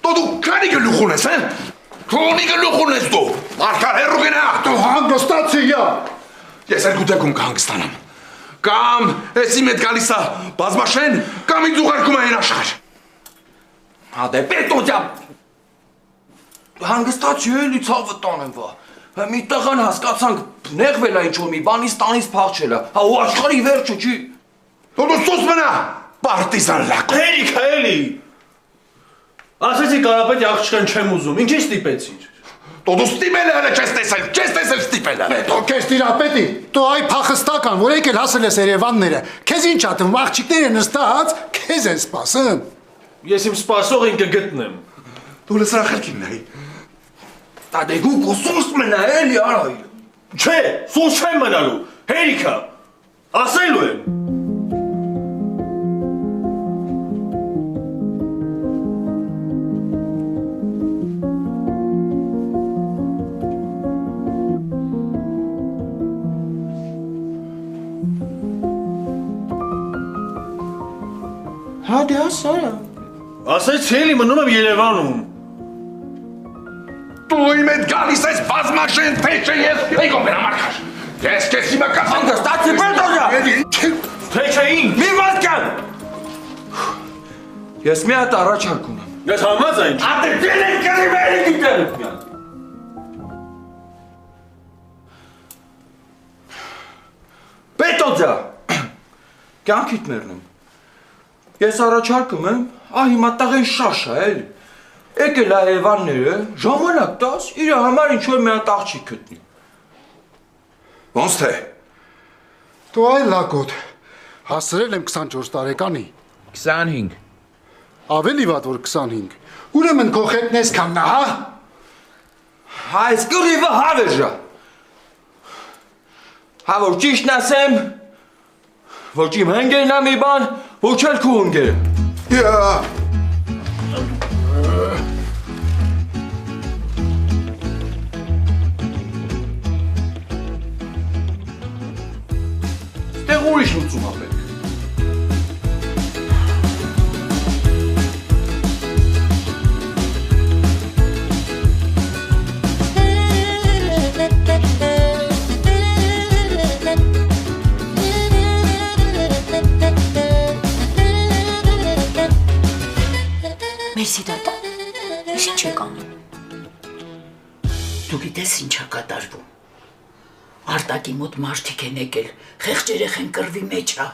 Դու քանի գլուխ ունես, հա? Քանի գլուխ ունես դու։ Մարգար հերո գնա։ Դու հանգստացի յա։ Ես երկու դեպքում կհանգստանամ։ Կամ էսի մետ գալիս է բազմաշեն, կամ ինձ ուղարկում է այն աշխարհ։ Հա դե պետոջա։ Հանգստացի էլի ցավը տանեմ վա։ Մի տղան հասկացանք նեղվել է ինչ-որ մի բանից տանից փախչել է։ Հա ու աշխարհի վերջը չի։ Դու սուս մնա։ Պարտիզան լակ։ Հերիքա էլի։ Ասեցի Կարապետի աղջկան չեմ ուզում, ինչ ես ստիպեցիր։ Դու ստիպել ես չես տեսել ստիպել։ Դու քեզ տիրապետի, դու այ փախստական, որ եկել հասել ես Երևանները, քեզ ինչ ատում, աղջիկները նստած, քեզ են սպասում։ Ես իմ սպասողին կգտնեմ։ Դու լսրա խելքին նայ։ Տադեգու սուս մնա էլի արա։ Չէ, սուս չեմ մնալու։ Հերիքա։ Ասելու եմ։ Հա դե ասարա։ Ասեցի էլի մնում եմ Երևանում։ Դու իմ հետ գալիս ես բազմաշեն թեչը ես եկում եմ Մարգար։ Ես քեզ հիմա կասեմ։ Հանգստացի պետոջա։ Թեչային։ Մի վարքան։ Ես մի հատ առաջարկ ունեմ։ Ես համաձայն եմ։ Ատե դերեն կրիմերի դիտելուք միան։ Պետոջա։ Կյանքիդ մերնում։ Ես առաջարկում եմ, հիմա տղեն շաշա էլի։ Եկել է Երևանները, ժամանակ տաս, իր համար ինչ-որ մի հատ աղջիկ գտնի։ Ոնց թե։ Դու այ լակոտ, հասրել եմ 24 տարեկանի։ 25։ Ավելի վատ որ 25։ Ուրեմն քո հետն ես քաննա, հա։ Այս կռիվը հավեժա։ Հա որ ճիշտն ասեմ, ոչ իմ հենգերն է մի բան, ոչ էլ քու ընկերը։ Յա։ Ստեղ ուրիշ լուծում ա պետք։ Մերսի դատա, ես ինչ եք անում։ Դու գիտես ինչ ա կատարվում։ Արտակի մոտ մարդիկ են եկել, խեղճ երեխեն կռվի մեջ ա,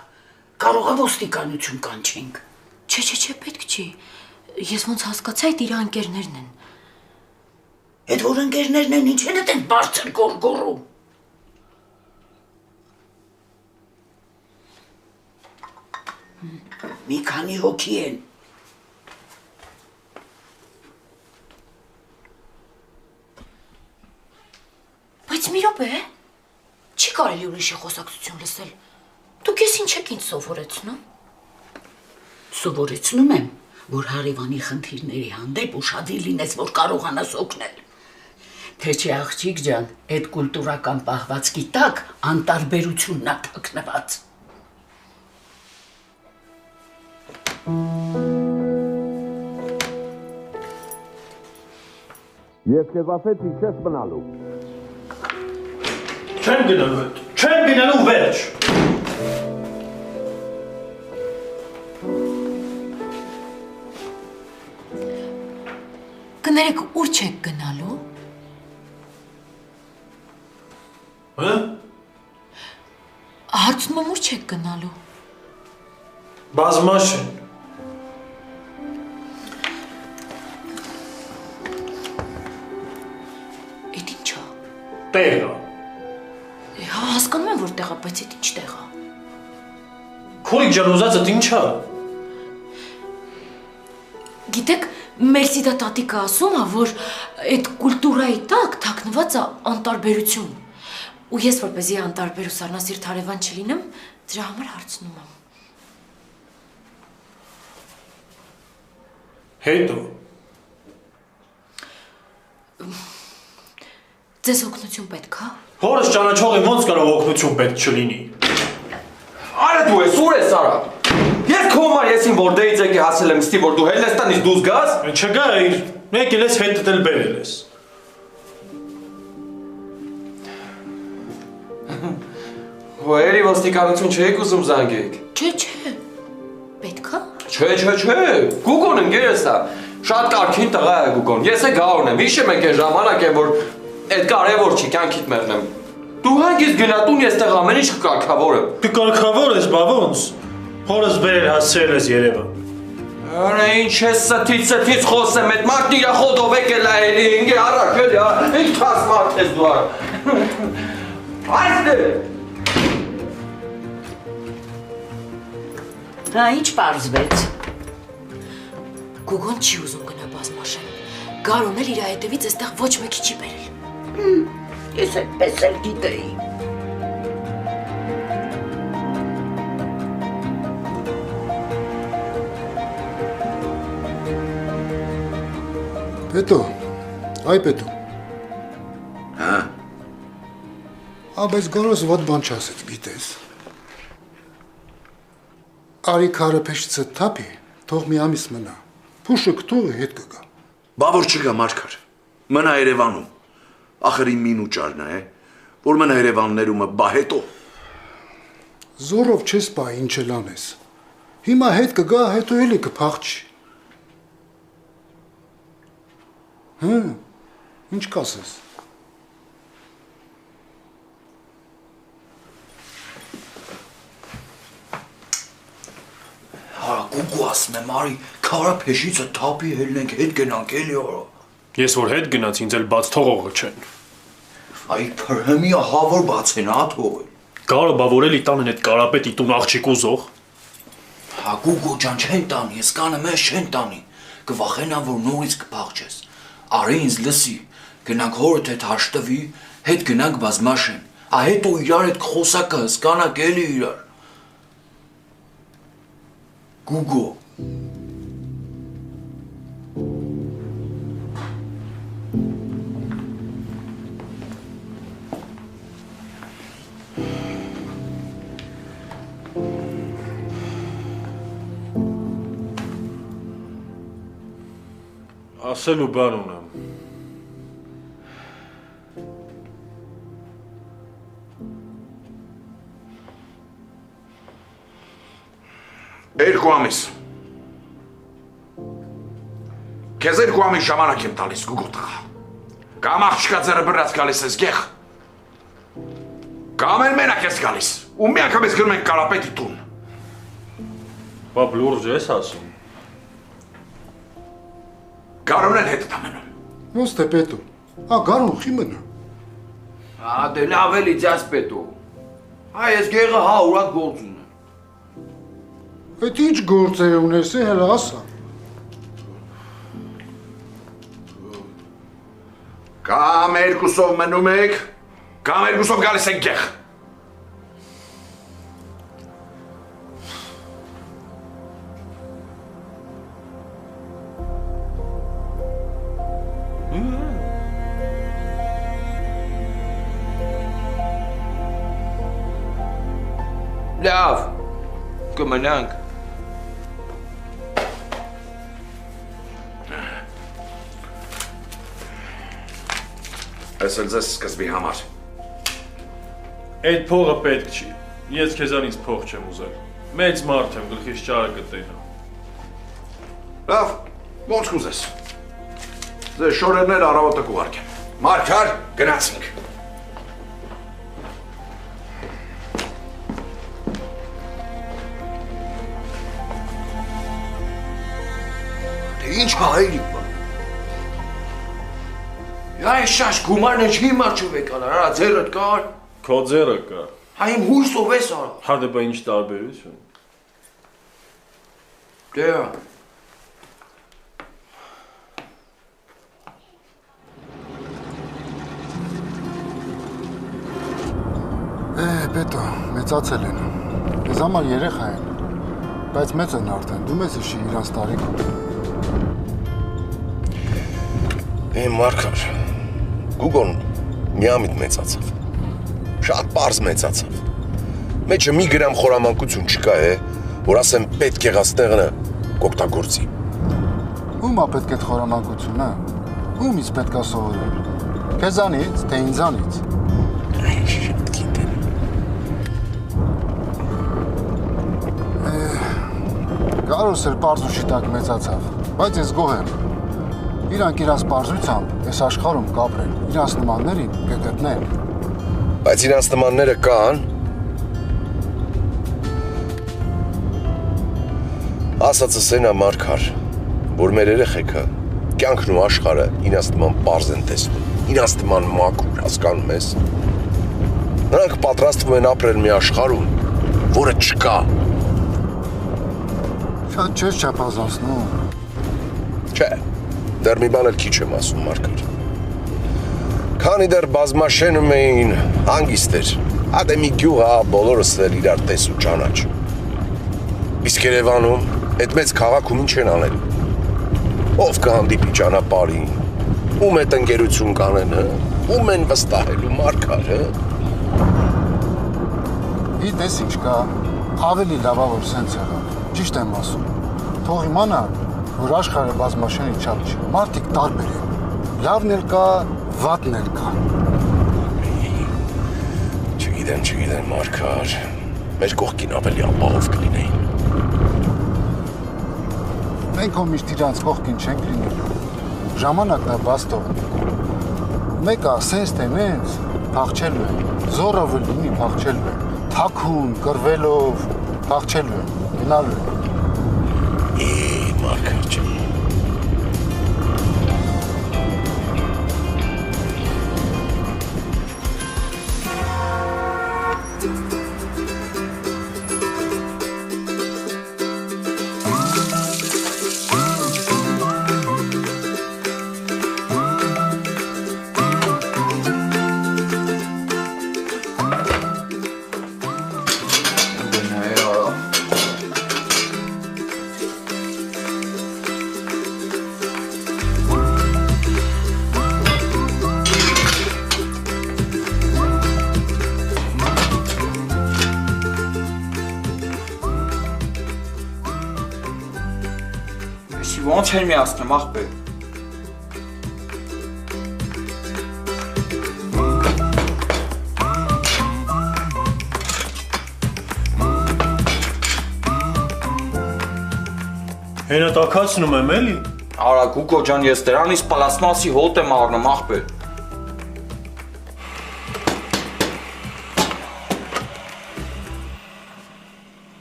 կարող ա ոստիկանություն կանչենք։ Չէ, պետք չի, ես ոնց հասկացա այդ իր ընկերներն են։ Էդ որ ընկերներն են ինչ են էդ բարձր գորգորում։ Մի քանի հոգի են։ Բայց մի րոպե, չի կարելի ուրիշի խոսակցություն լսել։ Դուք ես ինչ եք ինձ սովորեցնում։ Սովորեցնում եմ, որ հարևանի խնդիրների հանդեպ ուշադիր լինես, որ կարողանաս օգնել։ Թե չէ աղջիկ ջան, այդ կուլտուրական պահվածքի տակ անտարբերությունն ա թաքնված։ Ես քեզ ասեցի չես մնալու։ Չեմ գնալու հետ, չեմ գնալու վերջ։ Կներեք ուր չեք գնալու։ Հա? Հարցնում եմ ուր չեք գնալու։ Բազմաշեն։ Էդ ինչ ա։ Տեղը։ Հա, հասկանում եմ որ տեղա, բայց էդ ինչ տեղ ա։ Քորիկ ջան ուզածդ ինչ ա։ Գիտեք, Մերսիդա տատիկը ասում ա, որ այդ կուլտուրայի տակ թաքնված ա անտարբերություն։ Ու ես որպեսզի անտարբեր ու սառնասիրտ հարևան չլինեմ, դրա համար հարցնում եմ։ Հետո։ Ձեզ օգնություն պետք ա։ Հորս ճանաչողին ոնց կարող օգնություն պետք չլինի։ Արա դու ես ուր ես արա։ Ես քո Քո մա եսին որ դեից եկի հասել եմ ստի որ դու Հելլեստանից դուրս գաս։ Չգա իր, եկել ես հետդ էլ բերել ես։ Հոերի ոստիկանություն չեք ուզում զանգեք։ Չէ, պետքա։ Չէ, Գուգոն ընկերս է։ Շատ կարքին տղա է Գուգոն։ Ես է գաուն եմ, հիշեմ եք այն ժամանակ է որ այդ կարևոր չի կյանքիդ մեղնեմ։ Դու հանգիստ գնա տուն ես տեղ ամեն ինչ կկարգավորեմ։ Դու կարգավոր ես, բա ոնց։ Հորս բերել հասցրել ես Երևան։ Արա ինչ ես ստից խոսեմ, այդ մարդն իրա խոդով եկել է էլի, ինգե առաջ էլի, ինչ թաս մարդ ես դու արա։ Այսն է։ Հա, ինչ պարզվեց։ Գուգոն չի ուզում գնա բազմաշեն։ Գարոն էլ իր հետևից այստեղ ոչ մեկի չի բերել։ Ես այդպես էլ գիտեի։ Պետո, այ պետո։ Հա։ Բայց գարոս ոտ բան չասեց, գիտես։ Արի քարը փեշցը թափի, թող մի ամիս մնա։ Փուշը կտողը հետ կգա։ Բա որ չգա Մարգար։ Մնա Երևանում։ Ախր իմ մին ուճարն է, որ մնա Երևաններումը բա հետո։ Զորով չես պա ինչ էլ անես։ Հիմա հետ կգա, հետո էլի կփախչի։ Հա, ինչ կասես։ Արա Գուգո ասում եմ, արի քարա փեշիցը թափի հելնենք հետ գնանք էլի արա։ Ես որ հետ գնաց ինձ էլ բաց թողողը չեն։ Այ փրհմի հավոր բացեն հա թողել։ Գարը բա որ էլի տանեն այդ կարապետի տուն աղջիկ ուզող։ Հա Գուգո ջան չեն տանի, ես կանը մեզ չեն տանի։ Կվախենան որ նորից կփախչես։ Արի ինձ լսի, գնանք հորդ հետ հաշտվի, հետ գնանք բազմաշեն։ Ա հետո իրար հետ խոսակը հսկանակ էլի իրար։ Գուգո Ասելու բան ունեմ։ Երկու ամիս։ Քեզ երկու ամիս ժամանակ եմ տալիս Գուգո տղա։ Կամ աղջկա ձերը բրած գալիս ես գեղ։ Կամ էլ մենակ ես գալիս։ Ու մի անգամ ես գնում ենք Կարապետի տուն։ Բա լուրջ ես ասում։ Գարոն էլ հետ տամենում։ Ոնց թե պետո։ Գարոն խի մնա։ դե լավ էլի ձյաս պետո։ Հայ ես գեղը հա ուրակ գործ ունեմ։ Այդ ինչ գործեր ունես է հələ ասա։ Կամ երկուսով մնում եք, կամ երկուսով գալիս եք գեղ։ Լավ, կմնանք։ Այս էլ ձեզ սկզբի համար։ Այդ փողը պետք չի։ Ես քեզանից փող չեմ ուզել։ Մեծ մարդ եմ, գլխիս ճարը կտենա։ Լավ, ոնց կուզես։ Ձեզ շորերներ առավոտը կուղարկեմ։ Մարգար, գնացինք։ Ինչ հայրիկ բան։ Այս շաշ գումարն է չի մարչով եկալ, արա ձերդ կար։ Քո ձերը կա։ Հա իմ հույսով ես արա։ Հա դե բա ինչ տարբերություն։ Դե։ Պետո, մեծացել են։ Ես համար երեխա են, բայց մեծ են արդեն, դու մեզ իշի իրանց տարիքում։ Մարգար, Գուգոն միամիտ մեծացավ, շատ պարզ մեծացավ, մեջը մի գրամ խորամանկություն չկա է, որ ասեմ պետք եղած տեղը կօգտագործի։ Ում է պետք է խորամանկությունը։ Ումից պետք է սովորել։ Քեզանից, թե ինձանից։ Շատ գիտեմ։ Կարոս էլ պարզուշի տակ մեծացավ, բայց ես գոհ եմ։ Իրանք իրանց պարզությամբ այս աշխարհում կապրեն, իրանց նմաններին կգտնեն։ Բայց իրանց նմանները կան։ Ասածս են ամարկար, որ մեր երեխեքը կյանքն ու աշխարհը իրանց նման պարզ են տեսնում, իրանց նման մաքուր, հասկանում ես։ Նրանք պատրաստվում են ապրել մի աշխարհում, որը չկա։ Շատ չես չափազանցնում։ Չէ, դեռ մի բան էլ քիչ եմ ասում, Մարկար։ Քանի դեռ բազմաշենում էին հանգիստ էր, հատե մի գյուղ բոլորս էլ իրար տես ու ճանաչ։ Իսկ Երևանում այդ մեծ քաղաքում ինչ են անել։ Ով կհանդիպի ճանապարհին, ում հետ ընկերություն կանեն, ում են վստահելու, Մարկար, Գիտես ինչ կա, ավելի լավ է որ սենց եղավ, ճիշտ եմ ասում։ Թող իմանան, որ աշխարհը բազմաշենի չափ չի, մարդիկ տարբեր են, լավն էլ կա, վատն էլ կա։ Չգիտեմ, Մարկար, մեր կողքին ավելի ապահով կլինեին։ Մենք ով միշտ իրանց կողքին չենք լինելու, ժամանակն է բաց թողնի։ Մեկը սենց թե նենց փախչելու է, զորով լինի փախչելու է, թաքուն, կռվելով փախչելու է, գնալու է։ Մարկար ջան։ Ոնց եմ միացնեմ, աղբեր։ Հենա տաքացնում եմ էլի։ Արա Գուգո ջան, ես դրանից պլաստմասի հոտ եմ առնում, աղբեր։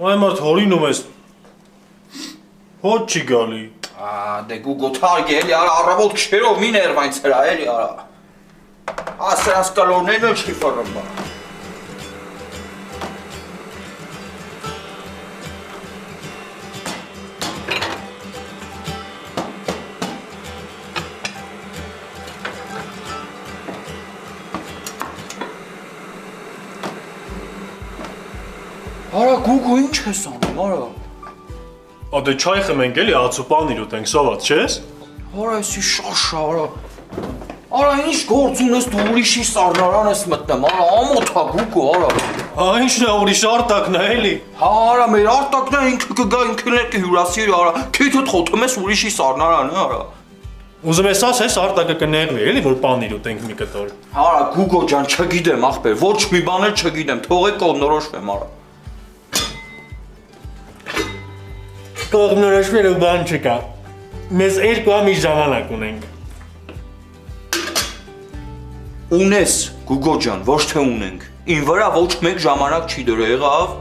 Այ մարդ հորինում ես։ Հոտ չի գալի։ Դե Գուգո թարգ էլի, արա առավոտ քշերով մի ներվայն ծրա էլի, արա։ Ասրանց կալորներն էլ չի ֆռում բա։ Արա Գուգո ինչ ես անում, արա։ Ադե չայ խմենք էլի ացու պանիր ուտենք, սոված չես։ Արա էսի շաշա, արա։ Արա ինչ գործ ունես դու ուրիշի սառնարան ես մտնեմ, արա ամոթ ա Գուգո, արա։ Ինչն է ուրիշ արտակն է էլի։ Հա, արա մեր արտակն է ինքը կգա ինքն էլ կհյուրասիրի, արա։ Քեթդ խոթում ես ուրիշի սառնարանը, արա։ Ուզում ես ասես արտակը կներվի էլի, որ պանիր ուտենք մի կտոր։ Արա Գուգո ջան, չգիտեմ ախպեր, ոչ մի բան էլ չգիտեմ, թողեք կողմնորոշվեմ, արա։ Կողմնորոշվելու բան չկա։ Մեզ երկու ամիս ժամանակ ունենք։ Ունես, Գուգո ջան, ոչ թե ունենք։ Ին վրա ոչ մեկ ժամանակ չի դրել, եղավ։